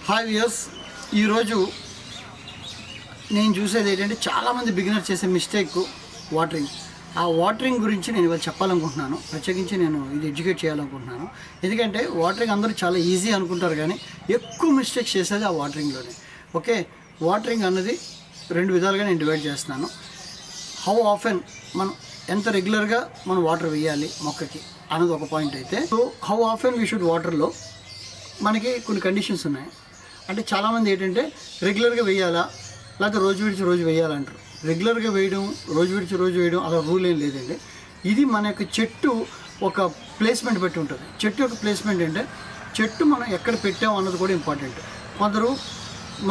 5 years ఈరోజు నేను చూసేది ఏంటంటే చాలామంది బిగినర్ చేసే మిస్టేక్ వాటరింగ్. ఆ వాటరింగ్ గురించి నేను ఇవాళ చెప్పాలనుకుంటున్నాను. ప్రత్యేకించి నేను ఇది ఎడ్యుకేట్ చేయాలనుకుంటున్నాను. ఎందుకంటే వాటరింగ్ అందరూ చాలా ఈజీ అనుకుంటారు, కానీ ఎక్కువ మిస్టేక్స్ చేసేది ఆ వాటరింగ్లోనే. ఓకే, వాటరింగ్ అన్నది 2 విధాలుగా నేను డివైడ్ చేస్తున్నాను. హౌ ఆఫెన్ మనం ఎంత రెగ్యులర్గా మనం వాటర్ వేయాలి మొక్కకి అన్నది ఒక పాయింట్ అయితే, so how often we should వాటర్లో మనకి కొన్ని కండిషన్స్ ఉన్నాయి. అంటే చాలామంది ఏంటంటే రెగ్యులర్గా వేయాలా లేకపోతే రోజు విడిచి రోజు వేయాలంటారు. రెగ్యులర్గా వేయడం, రోజు విడిచి రోజు వేయడం అలా రూల్ ఏం లేదండి. ఇది మన యొక్క చెట్టు ఒక ప్లేస్మెంట్ బట్టి ఉంటుంది. చెట్టు యొక్క ప్లేస్మెంట్ అంటే చెట్టు మనం ఎక్కడ పెట్టాం అన్నది కూడా ఇంపార్టెంట్. కొందరు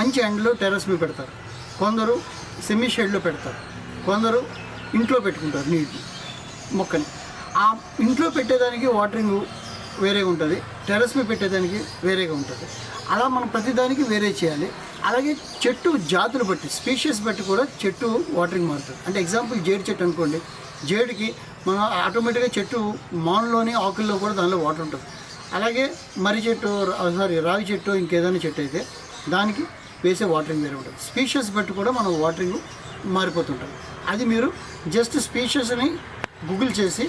మంచి ఎండలో టెర్రస్ మీద పెడతారు, కొందరు సెమీ షేడ్లో పెడతారు, కొందరు ఇంట్లో పెట్టుకుంటారు నీటిని మొక్కని. ఆ ఇంట్లో పెట్టేదానికి వాటరింగ్ వేరేగా ఉంటుంది, టెర్రస్ మీద పెట్టేదానికి వేరేగా ఉంటుంది. అలా మనం ప్రతిదానికి వేరే చేయాలి. అలాగే చెట్టు జాతులు బట్టి, స్పీషీస్ బట్టి కూడా చెట్టు వాటరింగ్ మారుతుంది. అంటే ఎగ్జాంపుల్ జేడు చెట్టు అనుకోండి, జేడుకి మనం ఆటోమేటిక్గా చెట్టు మాన్లోని ఆకుల్లో కూడా దానిలో వాటర్ ఉంటుంది. అలాగే మర్రి చెట్టు రావి చెట్టు ఇంకేదైనా చెట్టు అయితే దానికి వేసే వాటరింగ్ వేరే ఉంటుంది. స్పీషీస్ బట్టి కూడా మనం వాటరింగ్ మారిపోతుంటుంది. అది మీరు జస్ట్ స్పీషీస్ని గూగుల్ చేసి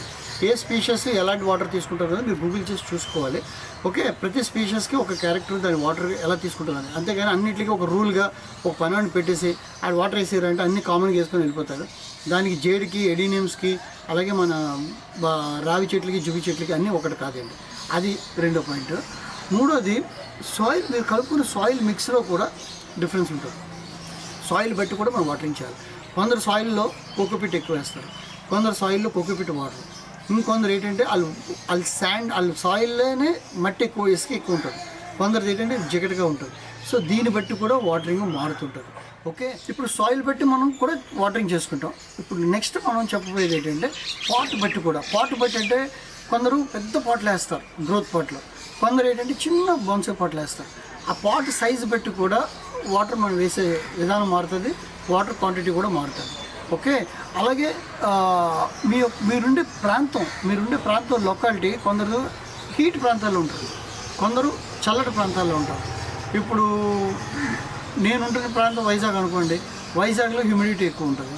ఏ స్పీషీస్ ఎలాంటి వాటర్ తీసుకుంటారో మీరు గూగుల్ చేసి చూసుకోవాలి. ఓకే, ప్రతి స్పీషీస్కి ఒక క్యారెక్టర్, దాని వాటర్ ఎలా తీసుకుంటుందని. అంతేగాని అన్నింటికి ఒక రూల్గా ఒక పనిని పెట్టేసి ఆ వాటర్ వేసారంటే అన్ని కామన్గా వేసుకొని వెళ్ళిపోతారు. దానికి జేడికి, ఎడీనియమ్స్కి, అలాగే మన రావి చెట్లకి, జుగి చెట్లకి అన్నీ ఒకటి కాదండి. అది రెండో పాయింట్. మూడోది సాయిల్. మీరు కలుపుకున్న సాయిల్ మిక్స్లో కూడా డిఫరెన్స్ ఉంటుంది. సాయిల్ బట్టి కూడా మనం వాటరింగ్ చేయాలి. కొందరు సాయిల్లో కోకోపిట్ ఎక్కువ వేస్తారు, కొందరు సాయిల్లో కోకోపిట్ వాటర్, ఇంకొందరు ఏంటంటే వాళ్ళు శాండ్, వాళ్ళు సాయిల్లోనే మట్టి ఎక్కువ, ఇసుక ఎక్కువ ఉంటుంది. కొందరు ఏంటంటే జిగటగా ఉంటుంది. సో దీన్ని బట్టి కూడా వాటరింగ్ మారుతుంటుంది. ఓకే, ఇప్పుడు సాయిల్ బట్టి మనం కూడా వాటరింగ్ చేసుకుంటాం. ఇప్పుడు నెక్స్ట్ మనం చెప్పబోయేది ఏంటంటే పాట్ బట్టి కూడా. పాట్ బట్టి అంటే కొందరు పెద్ద పాట్లు వేస్తారు గ్రోత్ పాట్లో, కొందరు ఏంటంటే చిన్న బొన్సాయ్ పాట్లు వేస్తారు. ఆ పాట్ సైజు బట్టి కూడా వాటర్ మనం వేసే విధానం మారుతుంది, వాటర్ క్వాంటిటీ కూడా మారుతుంది. ఓకే, అలాగే మీరుండే ప్రాంతం లొకాలిటీ, కొందరు హీట్ ప్రాంతాల్లో ఉంటారు, కొందరు చల్లటి ప్రాంతాల్లో ఉంటారు. ఇప్పుడు నేనుంటున్న ప్రాంతం వైజాగ్ అనుకోండి, వైజాగ్లో హ్యూమిడిటీ ఎక్కువ ఉంటుంది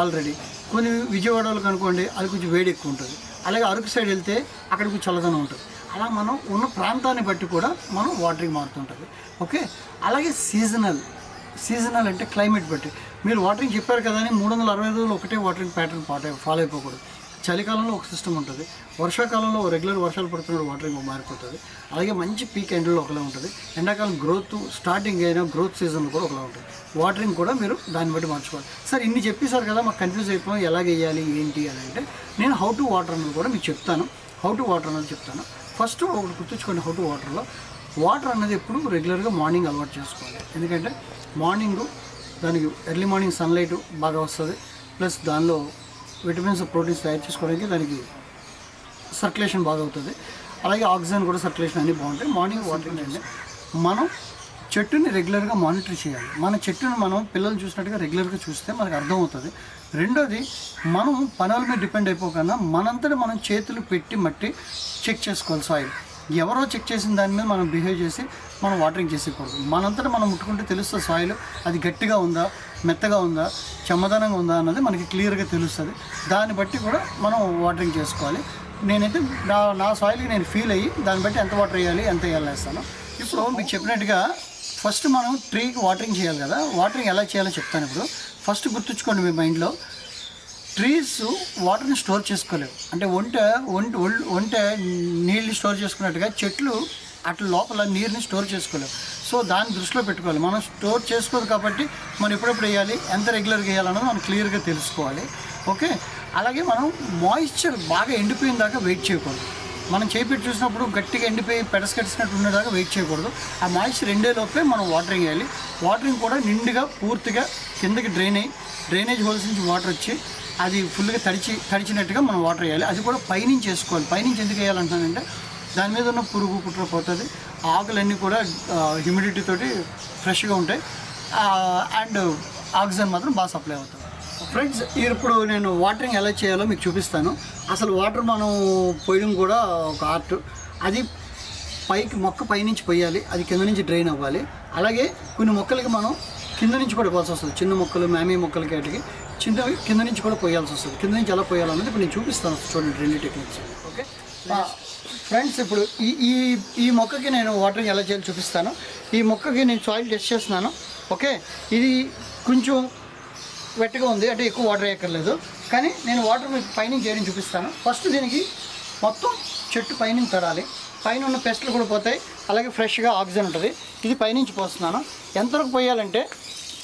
ఆల్రెడీ. కొన్ని విజయవాడలకు అనుకోండి, అది కొంచెం వేడి ఎక్కువ ఉంటుంది. అలాగే అరకు సైడ్ వెళ్తే అక్కడ కొంచెం చల్లదనం ఉంటుంది. అలా మనం ఉన్న ప్రాంతాన్ని బట్టి కూడా మనం వాటరింగ్ మారుతుంటుంది. ఓకే, అలాగే సీజనల్ అంటే క్లైమేట్ బట్టి. మీరు వాటరింగ్ చెప్పారు కదా అని 365 రోజులు ఒకటే వాటరింగ్ ప్యాటర్న్ ఫాలో అయిపోకూడదు. చలికాలంలో ఒక సిస్టమ్ ఉంటుంది, వర్షాకాలంలో రెగ్యులర్ వర్షాలు పడుతున్నప్పుడు వాటరింగ్ మారిపోతుంది. అలాగే మంచి పీక్ ఎండలో ఒకలా ఉంటుంది, ఎండాకాలం గ్రోత్ స్టార్టింగ్ అయినా గ్రోత్ సీజన్లో కూడా ఒకలా ఉంటుంది. వాటరింగ్ కూడా మీరు దాన్ని బట్టి మార్చుకోవాలి. సార్ ఇన్ని చెప్పేశారు కదా, మాకు కన్ఫ్యూజ్ అయిపోయాం ఎలా వేయాలి ఏంటి అని అంటే, నేను హౌ టు వాటర్ అన్నది కూడా మీకు చెప్తాను. హౌ టు వాటర్ అన్నది చెప్తాను. ఫస్ట్ ఒకటి గుర్తుంచుకోండి, హౌ టు వాటర్లో వాటర్ అన్నది ఎప్పుడు రెగ్యులర్గా మార్నింగ్ అలవాటు చేసుకోవాలి. ఎందుకంటే మార్నింగ్ దానికి ఎర్లీ మార్నింగ్ సన్లైట్ బాగా వస్తుంది, ప్లస్ దానిలో విటమిన్స్, ప్రోటీన్స్ తయారు చేసుకోవడానికి దానికి సర్క్యులేషన్ బాగా అవుతుంది. అలాగే ఆక్సిజన్ కూడా సర్క్యులేషన్ అన్నీ బాగుంటాయి. మార్నింగ్ వాటరింగ్ అంటే మనం చెట్టుని రెగ్యులర్గా మానిటర్ చేయాలి. మన చెట్టుని మనం పిల్లలు చూసినట్టుగా రెగ్యులర్గా చూస్తే మనకు అర్థమవుతుంది. రెండోది, మనం పనుల మీద డిపెండ్ అయిపోకుండా మనంతటా మనం చేతులు పెట్టి మట్టి చెక్ చేసుకోవాలి. సాయిల్ ఎవరో చెక్ చేసిన దాని మీద మనం బిహేవ్ చేసి మనం వాటరింగ్ చేసేకూడదు. మనంతటా మనం ముట్టుకుంటే తెలుస్తుంది సాయిల్ అది గట్టిగా ఉందా, మెత్తగా ఉందా, చెమ్మదనంగా ఉందా అన్నది మనకి క్లియర్గా తెలుస్తుంది. దాన్ని బట్టి కూడా మనం వాటరింగ్ చేసుకోవాలి. నేనైతే నా సాయిల్కి నేను ఫీల్ అయ్యి దాన్ని బట్టి ఎంత వాటర్ వేయాలి, ఎంత వేయాలేస్తాను. ఇప్పుడు మీకు చెప్పినట్టుగా ఫస్ట్ మనం ట్రీకి వాటరింగ్ చేయాలి కదా. వాటరింగ్ ఎలా చేయాలో చెప్తాను. ఇప్పుడు ఫస్ట్ గుర్తుంచుకోండి మీ మైండ్లో, ట్రీస్ వాటర్ని స్టోర్ చేసుకోలేవు. అంటే ఒంట నీళ్ళని స్టోర్ చేసుకున్నట్టుగా చెట్లు అట్లా లోపల నీరుని స్టోర్ చేసుకోలేవు. సో దాన్ని దృష్టిలో పెట్టుకోవాలి. మనం స్టోర్ చేసుకోదు కాబట్టి మనం ఎప్పుడెప్పుడు వేయాలి, ఎంత రెగ్యులర్గా వేయాలన్నది మనం క్లియర్గా తెలుసుకోవాలి. ఓకే, అలాగే మనం మాయిశ్చర్ బాగా ఎండిపోయిన దాకా వెయిట్ చేయకూడదు. మనం చేపెట్టి చూసినప్పుడు గట్టిగా ఎండిపోయి పెడస్కట్టినట్టు ఉండేదాకా వెయిట్ చేయకూడదు. ఆ మాయిశ్చర్ లోపే మనం వాటరింగ్ వేయాలి. వాటరింగ్ కూడా నిండుగా పూర్తిగా కిందకి డ్రైనేజ్ హోల్స్ నుంచి వాటర్ వచ్చి అది ఫుల్గా తడిచినట్టుగా మనం వాటర్ వేయాలి. అది కూడా పైనుంచి వేసుకోవాలి. పైనుంచి ఎందుకు వేయాలంటానంటే దాని మీద ఉన్న పురుగు పుట్ర పోతుంది, ఆకులన్నీ కూడా హ్యూమిడిటీ తోటి ఫ్రెష్గా ఉంటాయి, అండ్ ఆక్సిజన్ మాత్రం బాగా సప్లై అవుతుంది. ఫ్రెండ్స్, ఇప్పుడు నేను వాటరింగ్ ఎలా చేయాలో మీకు చూపిస్తాను. అసలు వాటర్ మనం పోయడం కూడా ఒక ఆర్ట్. అది పైకి మొక్క పైనుంచి పోయాలి, అది కింద నుంచి డ్రైన్ అవ్వాలి. అలాగే కొన్ని మొక్కలకి మనం కింద నుంచి కూడా పోవాల్సి వస్తుంది. చిన్న మొక్కలు మ్యామీ మొక్కలకి వాటికి చిన్నవి కింద నుంచి కూడా పోయాల్సి వస్తుంది. కింద నుంచి ఎలా పోయాలన్నది ఇప్పుడు నేను చూపిస్తాను. చూడండి 2 టెక్నిక్స్. ఓకే ఫ్రెండ్స్, ఇప్పుడు ఈ ఈ మొక్కకి నేను వాటరింగ్ ఎలా చేయాలో చూపిస్తాను. ఈ మొక్కకి నేను సాయిల్ టెస్ట్ చేస్తున్నాను. ఓకే, ఇది కొంచెం వెట్గా ఉంది, అంటే ఎక్కువ వాటర్ వేయక్కర్లేదు. కానీ నేను వాటర్ మీకు పైన చేయడం చూపిస్తాను. ఫస్ట్ దీనికి మొత్తం చెట్టు పైన తడాలి. పైన ఉన్న పెస్ట్లు కూడా పోతాయి, అలాగే ఫ్రెష్గా ఆక్సిజన్ ఉంటుంది. ఇది పైనుంచి పోస్తున్నాను. ఎంతవరకు పోయాలంటే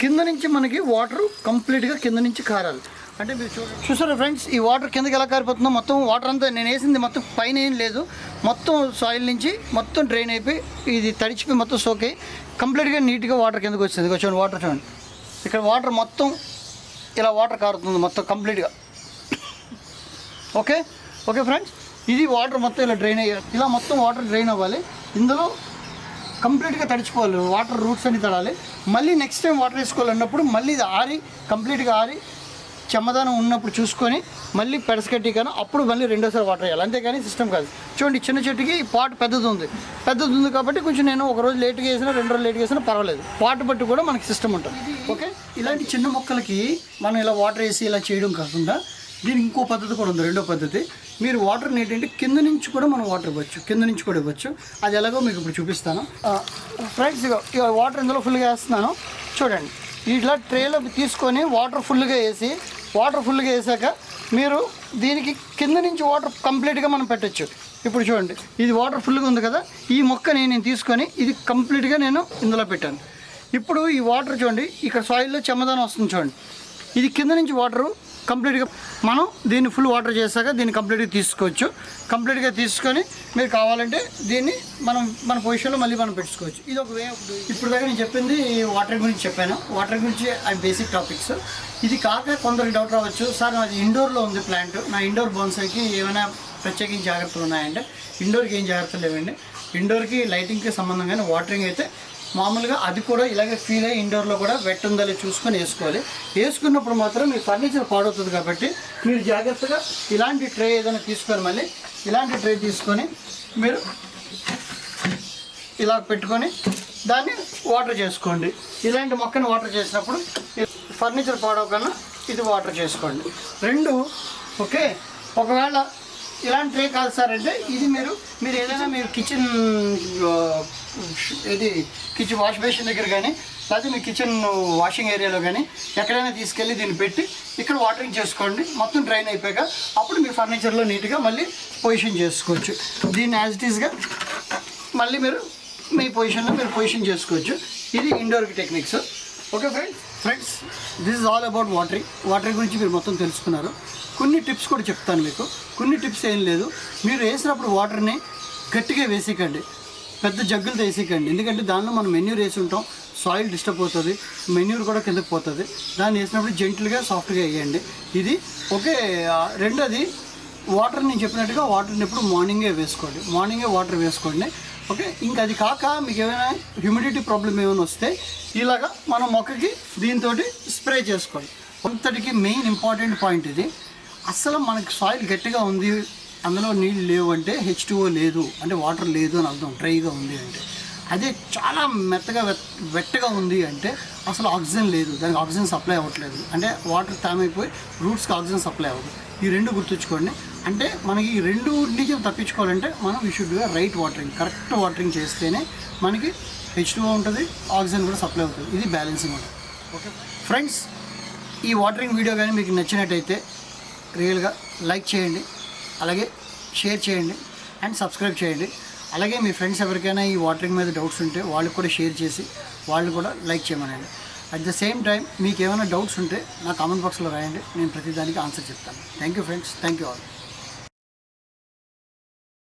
కింద నుంచి మనకి వాటర్ కంప్లీట్గా కింద నుంచి కారాలి. అంటే మీరు చూసారా ఫ్రెండ్స్, ఈ వాటర్ కిందకి ఎలా కారిపోతుందో. మొత్తం వాటర్ అంతా నేను వేసింది మొత్తం పైన ఏం లేదు, మొత్తం సాయిల్ నుంచి మొత్తం డ్రైన్ అయిపోయి ఇది తడిచిపోయి మొత్తం సోక్ అయ్యి కంప్లీట్గా నీట్గా వాటర్ కిందకి వచ్చింది. చూడండి వాటర్, చూడండి ఇక్కడ వాటర్ మొత్తం ఇలా వాటర్ కారుతుంది మొత్తం కంప్లీట్గా. ఓకే ఓకే ఫ్రెండ్స్, ఇది వాటర్ మొత్తం ఇలా డ్రైన్ అయ్యాలి. ఇలా మొత్తం వాటర్ డ్రైన్ అవ్వాలి. ఇందులో కంప్లీట్గా తడిచిపోవాలి, వాటర్ రూట్స్ అన్ని తడాలి. మళ్ళీ నెక్స్ట్ టైం వాటర్ వేసుకోవాలన్నప్పుడు మళ్ళీ ఇది ఆరి కంప్లీట్గా ఆరి చెమ్మదానం ఉన్నప్పుడు చూసుకొని మళ్ళీ పెడసకట్టి కానీ అప్పుడు మళ్ళీ రెండోసారి వాటర్ వేయాలి. అంతేగాని సిస్టమ్ కాదు. చూడండి చిన్న చెట్టుకి పాట్ పెద్దది ఉంది కాబట్టి కొంచెం నేను ఒక రోజు లేట్గా వేసినా 2 రోజులు లేట్గా వేసినా పర్వాలేదు. పాట్ బట్టి కూడా మనకి సిస్టమ్ ఉంటుంది. ఓకే, ఇలాంటి చిన్న మొక్కలకి మనం ఇలా వాటర్ వేసి ఇలా చేయడం కాకుండా దీనికి ఇంకో పద్ధతి కూడా ఉంది. రెండో పద్ధతి, మీరు వాటర్ని ఏంటంటే కింద నుంచి కూడా మనం వాటర్ ఇవ్వచ్చు, కింద నుంచి కూడా ఇవ్వచ్చు. అది ఎలాగో మీకు ఇప్పుడు చూపిస్తాను. ఫ్రెండ్స్, ఇక వాటర్ ఇందులో ఫుల్గా వేస్తున్నాను. చూడండి, ఇట్లా ట్రేలో తీసుకొని వాటర్ ఫుల్గా వేసాక మీరు దీనికి కింద నుంచి వాటర్ కంప్లీట్గా మనం పెట్టచ్చు. ఇప్పుడు చూడండి, ఇది వాటర్ ఫుల్గా ఉంది కదా, ఈ మొక్కని నేను తీసుకొని ఇది కంప్లీట్గా నేను ఇందులో పెట్టాను. ఇప్పుడు ఈ వాటర్ చూడండి, ఇక్కడ సాయిల్లో చెమ్మదానం వస్తుంది చూడండి. ఇది కింద నుంచి వాటరు కంప్లీట్గా మనం దీన్ని ఫుల్ వాటర్ చేశాక దీన్ని కంప్లీట్గా తీసుకోవచ్చు. కంప్లీట్గా తీసుకొని మీరు కావాలంటే దీన్ని మన పొజిషన్లో మళ్ళీ మనం పెట్టుకోవచ్చు. ఇది ఒక వే. ఇప్పుడు దాకా నేను చెప్పింది వాటర్ గురించి చెప్పాను. వాటర్ గురించి అవి బేసిక్ టాపిక్స్. ఇది కాక కొందరికి డౌట్ రావచ్చు, సార్ నాది ఇండోర్లో ఉంది ప్లాంట్, నా ఇండోర్ బోన్సాయికి ఏమైనా ప్రత్యేకించి జాగ్రత్తలు ఉన్నాయంటే ఇండోర్కి ఏం జాగ్రత్తలు లేవండి. ఇండోర్కి లైటింగ్కి సంబంధం కానీ వాటరింగ్ అయితే మామూలుగా అది కూడా ఇలాగే ఫీల్ అయ్యి ఇండోర్లో కూడా వెట్ ఉందో చూసుకొని వేసుకోవాలి. వేసుకున్నప్పుడు మాత్రం మీ ఫర్నిచర్ పాడవుతుంది కాబట్టి మీరు జాగ్రత్తగా ఇలాంటి ట్రే ఏదైనా తీసుకొని మళ్ళీ ఇలాంటి ట్రే తీసుకొని మీరు ఇలా పెట్టుకొని దాన్ని వాటర్ చేసుకోండి. ఇలాంటి మొక్కని వాటర్ చేసినప్పుడు ఫర్నిచర్ పాడవకన్నా ఇది వాటర్ చేసుకోండి. 2 ఓకే. ఒకవేళ ఇలాంటి ట్రే కాదు సార్ అంటే ఇది మీరు ఏదైనా మీరు కిచెన్ వాష్ బేసిన్ దగ్గర కానీ లేకపోతే మీ కిచెన్ వాషింగ్ ఏరియాలో కానీ ఎక్కడైనా తీసుకెళ్ళి దీన్ని పెట్టి ఇక్కడ వాటరింగ్ చేసుకోండి. మొత్తం డ్రైన్ అయిపోయాక అప్పుడు మీ ఫర్నిచర్లో నీట్గా మళ్ళీ పొజిషన్ చేసుకోవచ్చు. దీన్ని యాజ్ ఇట్ ఈస్గా మళ్ళీ మీరు మీ పొజిషన్లో మీరు పొజిషన్ చేసుకోవచ్చు. ఇది ఇండోర్కి techniques. Okay friends, this is all about watering గురించి మీరు మొత్తం తెలుసుకున్నారు. కొన్ని టిప్స్ కూడా చెప్తాను మీకు. కొన్ని టిప్స్ ఏం లేదు, మీరు వేసినప్పుడు వాటర్ని గట్టిగా వేసేయకండి, పెద్ద జగ్గులతో వేసేయకండి. ఎందుకంటే దానిలో మనం మెన్యూర్ వేసి ఉంటాం, సాయిల్ డిస్టర్బ్ అవుతుంది, మెన్యూర్ కూడా కిందకి పోతుంది. దాన్ని వేసినప్పుడు జెంటిల్గా సాఫ్ట్గా వేయండి. ఇది ఓకే. రెండోది, వాటర్ నేను చెప్పినట్టుగా వాటర్ని ఎప్పుడు మార్నింగే వేసుకోండి, మార్నింగే వాటర్ వేసుకోండి. ఓకే. ఇంకా అది కాక మీకు ఏమైనా హ్యూమిడిటీ ప్రాబ్లం ఏమైనా వస్తే ఇలాగా మనం మొక్కకి దీంతో స్ప్రే చేసుకోండి. అంతటికి మెయిన్ ఇంపార్టెంట్ పాయింట్ ఇది. అస్సలు మనకి సాయిల్ గట్టిగా ఉంది, అందులో నీళ్ళు లేవు అంటే H2O లేదు అంటే వాటర్ లేదు అని అర్థం. డ్రైగా ఉంది అంటే అదే చాలా మెత్తగా వెట్టగా ఉంది అంటే అసలు ఆక్సిజన్ లేదు, దానికి ఆక్సిజన్ సప్లై అవ్వట్లేదు అంటే వాటర్ తామైపోయి రూట్స్కి ఆక్సిజన్ సప్లై అవ్వదు. ఈ 2 గుర్తుంచుకోండి. అంటే మనకి ఈ 2 నుంచి తప్పించుకోవాలంటే మనం వీ షుడ్గా రైట్ వాటరింగ్, కరెక్ట్ వాటరింగ్ చేస్తేనే మనకి H2O ఉంటుంది, ఆక్సిజన్ కూడా సప్లై అవుతుంది. ఇది బ్యాలెన్సింగ్ ఉంటుంది. ఓకే ఫ్రెండ్స్, ఈ వాటరింగ్ వీడియో కానీ మీకు నచ్చినట్టయితే రియల్గా లైక్ చేయండి, అలాగే షేర్ చేయండి అండ్ సబ్స్క్రైబ్ చేయండి. అలాగే మీ ఫ్రెండ్స్ ఎవరికైనా ఈ వాటరింగ్ మీద డౌట్స్ ఉంటే వాళ్ళకి కూడా షేర్ చేసి వాళ్ళు కూడా లైక్ చేయమనండి. అట్ ద సేమ్ టైం మీకు ఏమైనా డౌట్స్ ఉంటే నా కామెంట్ బాక్స్లో రాయండి, నేను ప్రతిదానికి ఆన్సర్ చెప్తాను. Thank you friends, thank you all.